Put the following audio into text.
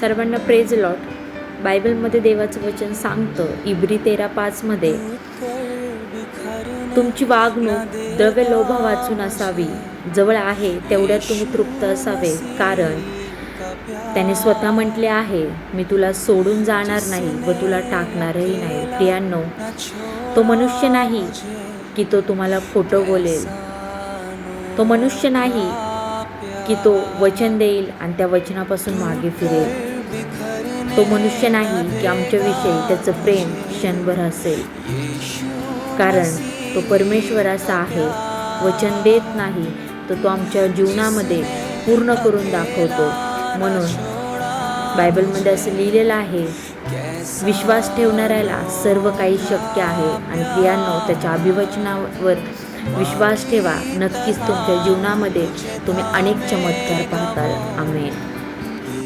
सर्वांना praise lot. बायबलमध्ये देवाचं वचन सांगतं इब्री 13:5 मध्ये, तुमची वागणूक द्रव्य लोभा वाचून असावी, जवळ आहे तेवढ्यात तुम्ही तृप्त असावे, कारण त्याने स्वतः म्हटले आहे, मी तुला सोडून जाणार नाही व तुला टाकणारही नाही. प्रियांनो, तो मनुष्य नाही की तो तुम्हाला खोटं बोलेल. तो मनुष्य नाही की तो वचन देईल आणि त्या वचनापासून मागे फिरेल. तो मनुष्य नाही की आमच्याविषयी त्याचं प्रेम क्षणभर असेल, कारण तो परमेश्वर असा आहे, वचन देत नाही तर तो आमच्या जीवनामध्ये पूर्ण करून दाखवतो. म्हणून बायबलमध्ये असं लिहिलेलं आहे, विश्वास ठेवणाऱ्याला सर्व काही शक्य आहे. आणि प्रियांनो, त्याच्या अभिवचनावर विश्वास ठेवा. नक्कीच तुमच्या जीवनामध्ये तुम्ही अनेक चमत्कार पाहताल. आमेन.